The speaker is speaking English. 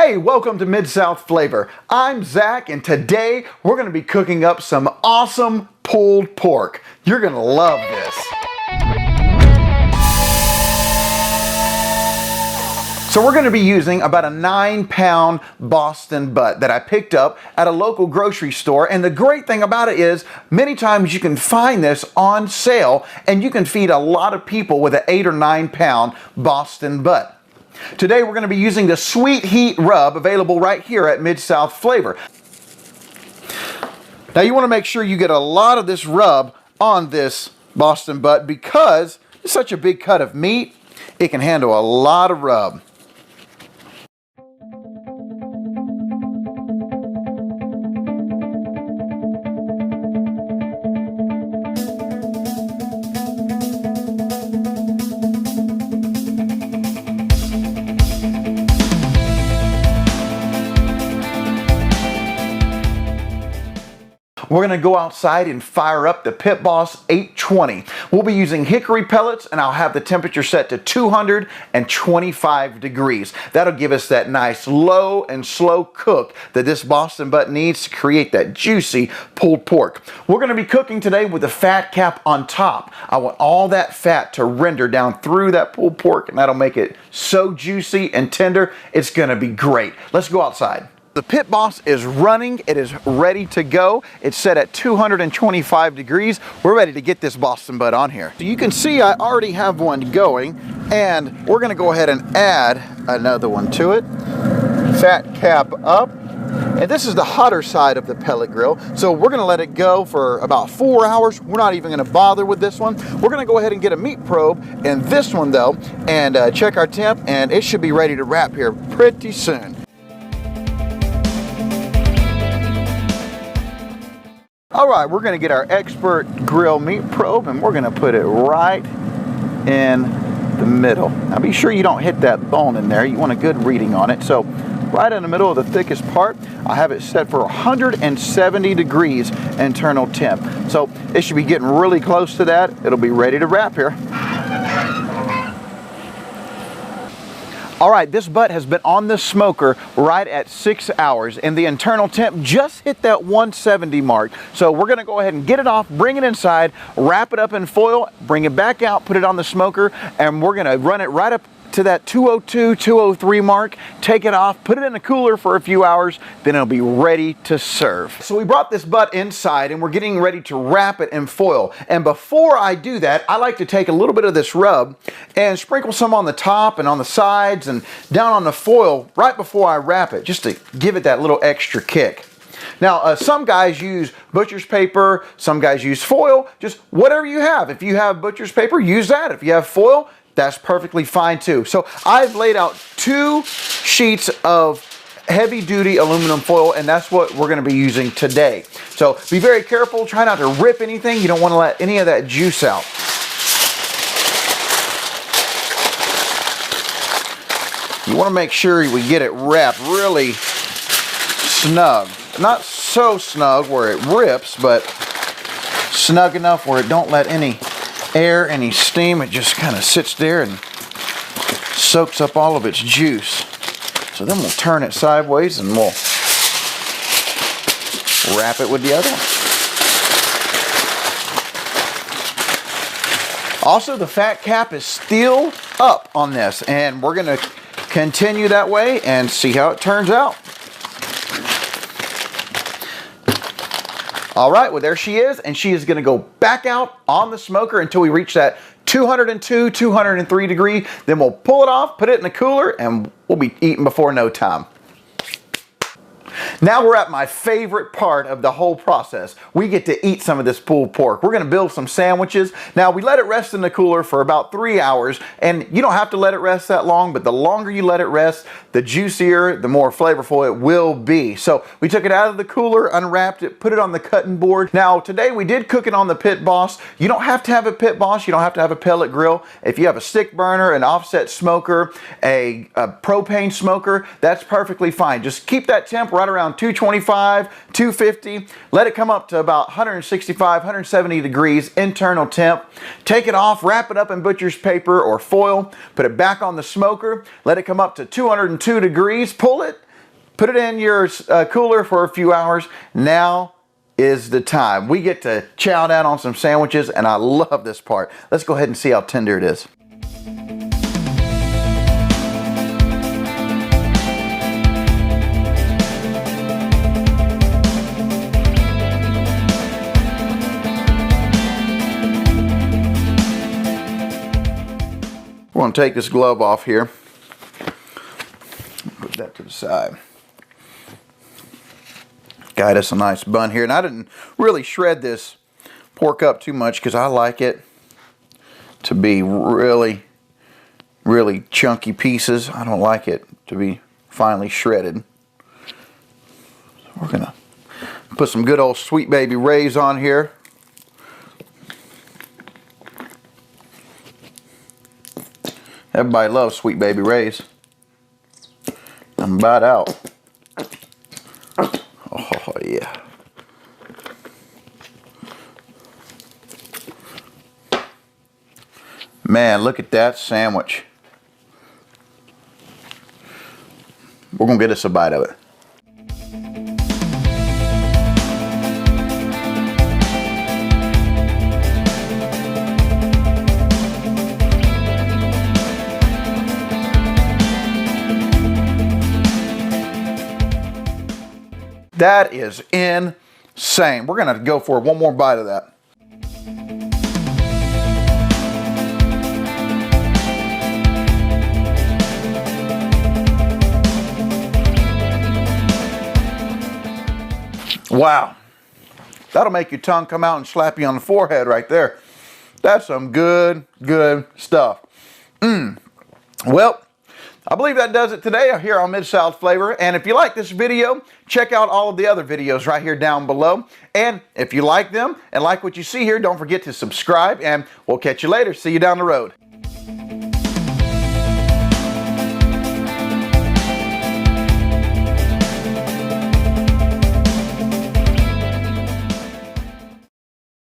Hey, welcome to Mid-South Flavor. I'm Zach, and today we're going to be cooking up some awesome pulled pork. You're going to love this. So we're going to be using about a 9-pound Boston butt that I picked up at a local grocery store. And the great thing about it is many times you can find this on sale and you can feed a lot of people with an 8 or 9 pound Boston butt. Today we're going to be using the Sweet Heat rub available right here at Mid-South Flavor. Now you want to make sure you get a lot of this rub on this Boston butt because it's such a big cut of meat, it can handle a lot of rub. We're going to go outside and fire up the Pit Boss 820. We'll be using hickory pellets, and I'll have the temperature set to 225 degrees. That'll give us that nice low and slow cook that this Boston butt needs to create that juicy pulled pork. We're going to be cooking today with the fat cap on top. I want all that fat to render down through that pulled pork, and that'll make it so juicy and tender. It's going to be great. Let's go outside. The Pit Boss is running. It is ready to go. It's set at 225 degrees. We're ready to get this Boston butt on here. So you can see I already have one going, and we're going to go ahead and add another one to it. Fat cap up. And this is the hotter side of the pellet grill. So we're going to let it go for about 4 hours. We're not even going to bother with this one. We're going to go ahead and get a meat probe in this one though, and check our temp, and it should be ready to wrap here pretty soon. All right, we're going to get our expert grill meat probe, and we're going to put it right in the middle. Now be sure you don't hit that bone in there. You want a good reading on it. So right in the middle of the thickest part, I have it set for 170 degrees internal temp. So it should be getting really close to that. It'll be ready to wrap here. All right, this butt has been on the smoker right at 6 hours, and the internal temp just hit that 170 mark. So we're gonna go ahead and get it off, bring it inside, wrap it up in foil, bring it back out, put it on the smoker, and we're gonna run it right up to that 202, 203 mark, take it off, put it in the cooler for a few hours, then it'll be ready to serve. So we brought this butt inside and we're getting ready to wrap it in foil. And before I do that, I like to take a little bit of this rub and sprinkle some on the top and on the sides and down on the foil right before I wrap it, just to give it that little extra kick. Now, some guys use butcher's paper, some guys use foil, just whatever you have. If you have butcher's paper, use that. If you have foil, that's perfectly fine too. So I've laid out 2 sheets of heavy-duty aluminum foil, and that's what we're going to be using today. So be very careful. Try not to rip anything. You don't want to let any of that juice out. You want to make sure we get it wrapped really snug. Not so snug where it rips, but snug enough where it don't let any air, any steam. It just kind of sits there and soaks up all of its juice. So then we'll turn it sideways and we'll wrap it with the other one. Also, the fat cap is still up on this, and we're going to continue that way and see how it turns out. All right, well there she is, and she is going to go back out on the smoker until we reach that 202, 203 degree. Then we'll pull it off, put it in the cooler, and we'll be eating before no time. Now we're at my favorite part of the whole process. We get to eat some of this pulled pork. We're going to build some sandwiches. Now we let it rest in the cooler for about 3 hours, and you don't have to let it rest that long, but the longer you let it rest, the juicier, the more flavorful it will be. So we took it out of the cooler, unwrapped it, put it on the cutting board. Now today we did cook it on the Pit Boss. You don't have to have a Pit Boss. You don't have to have a pellet grill. If you have a stick burner, an offset smoker, a propane smoker, that's perfectly fine. Just keep that temp right around 225, 250. Let it come up to about 165, 170 degrees internal temp. Take it off, wrap it up in butcher's paper or foil, put it back on the smoker, let it come up to 202 degrees, pull it, Put it in your cooler for a few hours. Now is the time. We get to chow down on some sandwiches, and I love this part. Let's go ahead and see how tender it is. We're going to take this glove off here. Put that to the side. Got us a nice bun here, and I didn't really shred this pork up too much because I like it to be really, really chunky pieces. I don't like it to be finely shredded. So we're gonna put some good old Sweet Baby Ray's on here. Everybody loves Sweet Baby Ray's. I'm about out. Oh yeah. Man, look at that sandwich. We're gonna get us a bite of it. That is insane. We're gonna go for one more bite of that. Wow. That'll make your tongue come out and slap you on the forehead right there. That's some good, good stuff. Well, I believe that does it today here on Mid-South Flavor. And if you like this video, check out all of the other videos right here down below. And if you like them and like what you see here, don't forget to subscribe, and we'll catch you later. See you down the road.